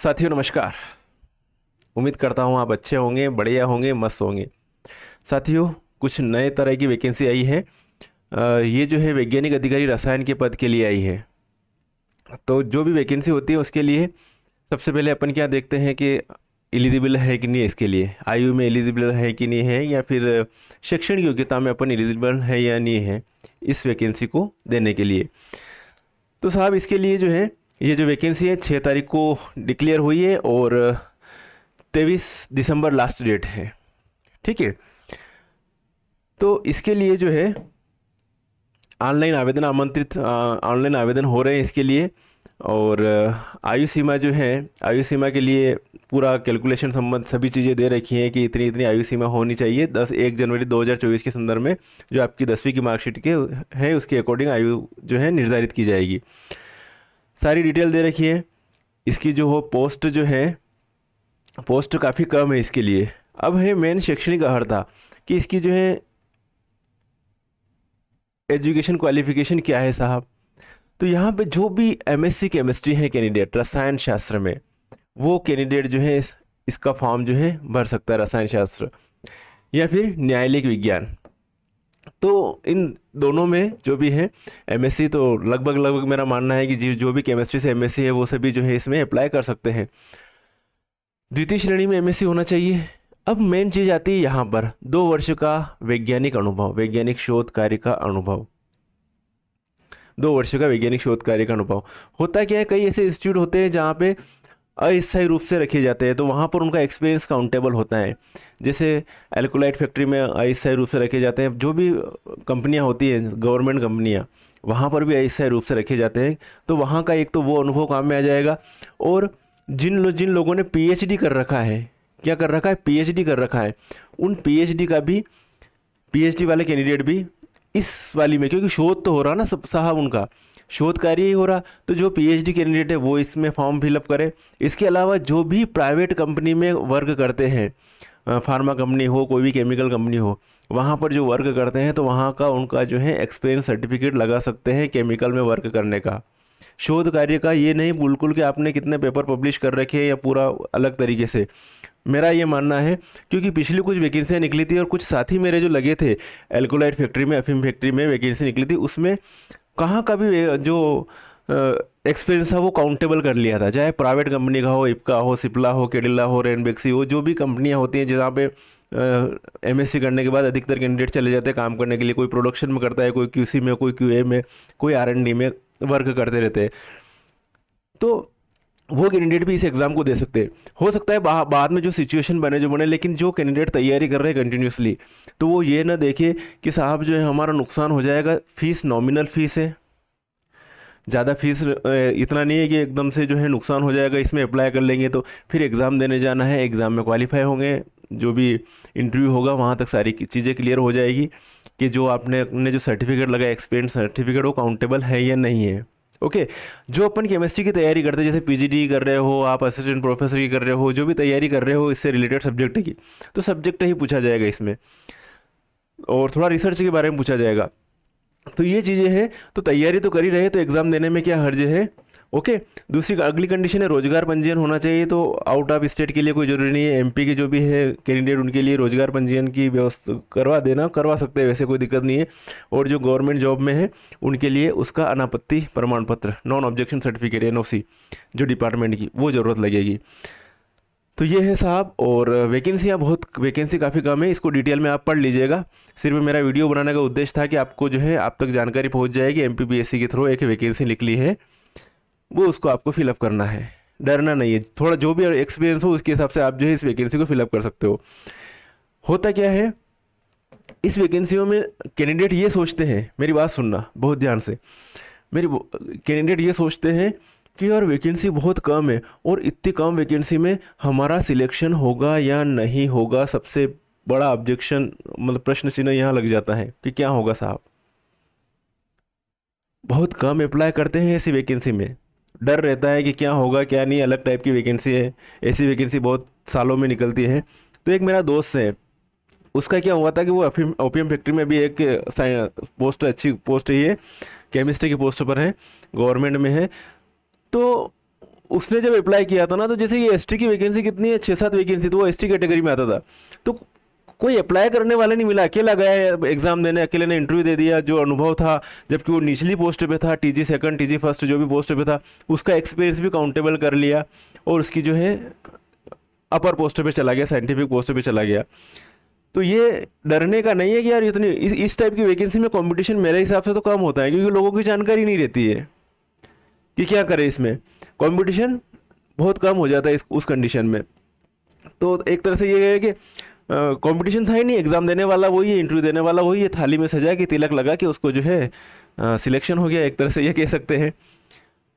साथियों नमस्कार। उम्मीद करता हूँ आप अच्छे होंगे, बढ़िया होंगे, मस्त होंगे। साथियों, कुछ नए तरह की वैकेंसी आई है। ये जो है वैज्ञानिक अधिकारी रसायन के पद के लिए आई है। तो जो भी वैकेंसी होती है उसके लिए सबसे पहले अपन क्या देखते हैं कि एलिजिबल है कि नहीं, इसके लिए आयु में एलिजिबल है कि नहीं है, या फिर शैक्षणिक योग्यता में अपन एलिजिबल है या नहीं है इस वैकेंसी को देने के लिए। तो साहब, इसके लिए जो है ये जो वैकेंसी है 6 तारीख को डिक्लेयर हुई है और 23 दिसंबर लास्ट डेट है। ठीक है। तो इसके लिए जो है ऑनलाइन आवेदन हो रहे हैं इसके लिए। और आयु सीमा जो है, आयु सीमा के लिए पूरा कैलकुलेशन संबंध सभी चीज़ें दे रखी हैं कि इतनी इतनी आयु सीमा होनी चाहिए। 1 जनवरी 2024 के संदर्भ में जो आपकी 10वीं की मार्कशीट के है उसके अकॉर्डिंग आयु जो है निर्धारित की जाएगी। सारी डिटेल दे रखी है। इसकी जो हो पोस्ट जो है, पोस्ट काफ़ी कम है इसके लिए। अब है मेन शैक्षणिक अर्हता कि इसकी जो है एजुकेशन क्वालिफिकेशन क्या है साहब। तो यहाँ पे जो भी एमएससी केमिस्ट्री है कैंडिडेट रसायन शास्त्र में, वो कैंडिडेट जो है इसका फॉर्म जो है भर सकता है, रसायन शास्त्र या फिर न्यायालयिक विज्ञान। तो इन दोनों में जो भी है एमएससी, तो लगभग लगभग मेरा मानना है कि जो भी केमिस्ट्री से एमएससी है वो सभी जो है इसमें अप्लाई कर सकते हैं। द्वितीय श्रेणी में एमएससी होना चाहिए। अब मेन चीज़ आती है यहाँ पर 2 वर्ष का वैज्ञानिक अनुभव, वैज्ञानिक शोध कार्य का अनुभव। 2 वर्ष का वैज्ञानिक शोध कार्य का अनुभव होता क्या है, कई ऐसे इंस्टीट्यूट होते हैं जहाँ पे अस्थायी रूप से रखे जाते हैं, तो वहाँ पर उनका एक्सपीरियंस काउंटेबल होता है। जैसे एल्कोलाइट फैक्ट्री में अस्थायी रूप से रखे जाते हैं, जो भी कंपनियाँ होती हैं गवर्नमेंट कंपनियाँ, वहाँ पर भी अस्थायी रूप से रखे जाते हैं। तो वहाँ का एक तो वो अनुभव काम में आ जाएगा। और जिन लोगों ने पीएचडी कर रखा है, क्या कर रखा है, पीएचडी कर रखा है, उन पीएचडी का भी, पीएचडी वाले कैंडिडेट भी इस वाली में, क्योंकि शोध तो हो रहा ना सब साहब, उनका शोध कार्य ही हो रहा, तो जो पीएचडी कैंडिडेट है वो इसमें फॉर्म फिलअप करे। इसके अलावा जो भी प्राइवेट कंपनी में वर्क करते हैं, फार्मा कंपनी हो, कोई भी केमिकल कंपनी हो, वहाँ पर जो वर्क करते हैं तो वहाँ का उनका जो है एक्सपीरियंस सर्टिफिकेट लगा सकते हैं केमिकल में वर्क करने का। शोध कार्य का ये नहीं बिल्कुल कि आपने कितने पेपर पब्लिश कर रखे हैं या पूरा अलग तरीके से। मेरा ये मानना है, क्योंकि पिछली कुछ वैकेंसियाँ निकली थी और कुछ साथी मेरे जो लगे थे एल्कोलाइट फैक्ट्री में, अफीम फैक्ट्री में वैकेंसी निकली थी, उसमें कहाँ का भी जो एक्सपीरियंस था वो काउंटेबल कर लिया था, चाहे प्राइवेट कंपनी का हो, इप्का हो, सिप्ला हो, केडिला हो, रेनबेक्सी हो, जो भी कंपनियां होती हैं जहाँ पे एमएससी करने के बाद अधिकतर कैंडिडेट चले जाते हैं काम करने के लिए। कोई प्रोडक्शन में करता है, कोई क्यूसी में, कोई क्यूए में, कोई आरएनडी में वर्क करते रहते हैं। तो वो कैंडिडेट भी इस एग्ज़ाम को दे सकते हैं। हो सकता है बाद में जो सिचुएशन बने जो बने, लेकिन जो कैंडिडेट तैयारी कर रहे हैं कंटिन्यूसली, तो वो ये ना देखे कि साहब जो है हमारा नुकसान हो जाएगा। फीस नॉमिनल फीस है, ज़्यादा फीस इतना नहीं है कि एकदम से जो है नुकसान हो जाएगा, इसमें अप्लाई कर लेंगे तो फिर एग्ज़ाम देने जाना है, एग्ज़ाम में क्वालिफाई होंगे, जो भी इंटरव्यू होगा वहाँ तक सारी चीज़ें क्लियर हो जाएगी कि जो आपने जो सर्टिफिकेट लगाया, एक्सपीरियंस सर्टिफिकेट, वो काउंटेबल है या नहीं है। ओके। जो अपन केमिस्ट्री की तैयारी करते हैं, जैसे पीजीडी कर रहे हो आप, असिस्टेंट प्रोफेसर की कर रहे हो, जो भी तैयारी कर रहे हो इससे रिलेटेड सब्जेक्ट की, तो सब्जेक्ट ही पूछा जाएगा इसमें, और थोड़ा रिसर्च के बारे में पूछा जाएगा। तो ये चीज़ें हैं, तो तैयारी तो कर ही रहे, तो एग्ज़ाम देने में क्या हर्ज है। ओके। दूसरी अगली कंडीशन है रोजगार पंजीयन होना चाहिए। तो आउट ऑफ स्टेट के लिए कोई ज़रूरी नहीं है, एमपी के जो भी है कैंडिडेट उनके लिए रोजगार पंजीयन की व्यवस्था करवा सकते हैं, वैसे कोई दिक्कत नहीं है। और जो गवर्नमेंट जॉब में है उनके लिए उसका अनापत्ति प्रमाण पत्र, नॉन ऑब्जेक्शन सर्टिफिकेट, एनओसी, जो डिपार्टमेंट की, वो ज़रूरत लगेगी। तो ये है साहब। और वैकेंसी काफ़ी कम है, इसको डिटेल में आप पढ़ लीजिएगा। सिर्फ मेरा वीडियो बनाने का उद्देश्य था कि आपको जो है आप तक जानकारी पहुंच जाएगी। एमपीपीएससी के थ्रू एक वैकेंसी निकली है, वो उसको आपको फिलअप करना है, डरना नहीं है। थोड़ा जो भी एक्सपीरियंस हो उसके हिसाब से आप जो है इस वैकेंसी को फिलअप कर सकते हो। होता क्या है, इस वैकेंसियों में कैंडिडेट ये सोचते हैं, मेरी बात सुनना बहुत ध्यान से, कैंडिडेट ये सोचते हैं कि यार वैकेंसी बहुत कम है और इतनी कम वैकेंसी में हमारा सिलेक्शन होगा या नहीं होगा। सबसे बड़ा ऑब्जेक्शन, मतलब प्रश्न चिन्ह यहाँ लग जाता है कि क्या होगा साहब। बहुत कम अप्लाई करते हैं ऐसी वैकेंसी में, डर रहता है कि क्या होगा क्या नहीं, अलग टाइप की वैकेंसी है। ऐसी वैकेंसी बहुत सालों में निकलती है। तो एक मेरा दोस्त है, उसका क्या हुआ था कि वो ओपीएम फैक्ट्री में भी एक पोस्ट, अच्छी पोस्ट ही है, केमिस्ट्री की पोस्ट पर है, गवर्नमेंट में है। तो उसने जब अप्लाई किया था ना, तो जैसे ये एसटी की वैकेंसी कितनी है, 6-7 वैकेंसी, तो वो एसटी कैटेगरी में आता था। तो कोई अप्लाई करने वाला नहीं मिला, अकेला गया एग्जाम देने, अकेले ने इंटरव्यू दे दिया। जो अनुभव था, जबकि वो निचली पोस्ट पे था, टीजी सेकंड, टीजी फर्स्ट, जो भी पोस्ट पे था, उसका एक्सपीरियंस भी काउंटेबल कर लिया और उसकी जो है अपर पोस्ट पे चला गया, साइंटिफिक पोस्ट पे चला गया। तो ये डरने का नहीं है कि यार इतनी इस टाइप की वैकेंसी में कंपटीशन मेरे हिसाब से तो कम होता है, क्योंकि लोगों की जानकारी नहीं रहती है कि क्या करें। इसमें कंपटीशन बहुत कम हो जाता है उस कंडीशन में। तो एक तरह से ये है कि कंपटीशन था ही नहीं, एग्ज़ाम देने वाला वही है, इंटरव्यू देने वाला वही है, थाली में सजा के तिलक लगा के उसको जो है सिलेक्शन हो गया, एक तरह से ये कह सकते हैं।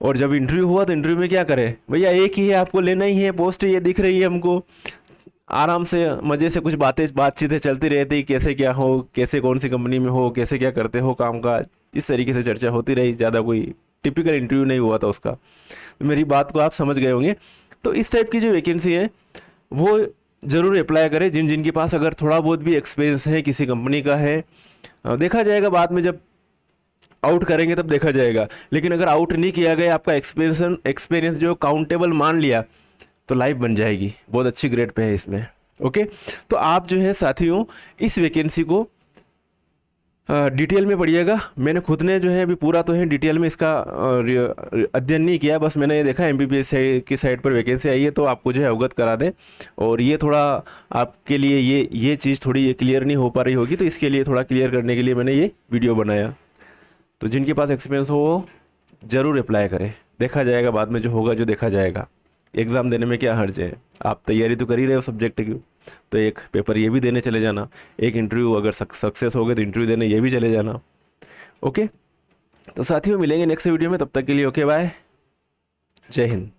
और जब इंटरव्यू हुआ तो इंटरव्यू में क्या करें भैया, एक ही है, आपको लेना ही है, पोस्ट ये दिख रही है हमको, आराम से मज़े से कुछ बातचीतें चलती रहती, कैसे क्या हो, कैसे कौन सी कंपनी में हो, कैसे क्या करते हो काम काज, इस तरीके से चर्चा होती रही। ज़्यादा कोई टिपिकल इंटरव्यू नहीं हुआ था उसका। तो मेरी बात को आप समझ गए होंगे। तो इस टाइप की जो वैकेंसी है वो ज़रूर अप्लाई करें, जिन जिनके पास अगर थोड़ा बहुत भी एक्सपीरियंस है किसी कंपनी का है। देखा जाएगा बाद में, जब आउट करेंगे तब देखा जाएगा। लेकिन अगर आउट नहीं किया गया, आपका एक्सपीरियंस जो काउंटेबल मान लिया, तो लाइफ बन जाएगी, बहुत अच्छी ग्रेड पे है इसमें। ओके, तो आप जो है साथियों इस वैकेंसी को डिटेल में पढ़िएगा। मैंने खुद ने जो है अभी पूरा तो है डिटेल में इसका अध्ययन नहीं किया, बस मैंने ये देखा एमबीबीएस की साइट पर वैकेंसी आई है, तो आपको जो है अवगत करा दें। और ये थोड़ा आपके लिए ये चीज़ थोड़ी क्लियर नहीं हो पा रही होगी, तो इसके लिए थोड़ा क्लियर करने के लिए मैंने ये वीडियो बनाया। तो जिनके पास एक्सपीरियंस हो वो ज़रूर अप्लाई करें, देखा जाएगा बाद में, जो होगा जो देखा जाएगा। एग्ज़ाम देने में क्या हर्ज है, आप तैयारी तो कर ही रहे हो सब्जेक्ट की, तो एक पेपर ये भी देने चले जाना, एक इंटरव्यू अगर सक्सेस हो गए तो इंटरव्यू देने ये भी चले जाना। ओके, तो साथियों मिलेंगे नेक्स्ट वीडियो में, तब तक के लिए ओके बाय, जय हिंद।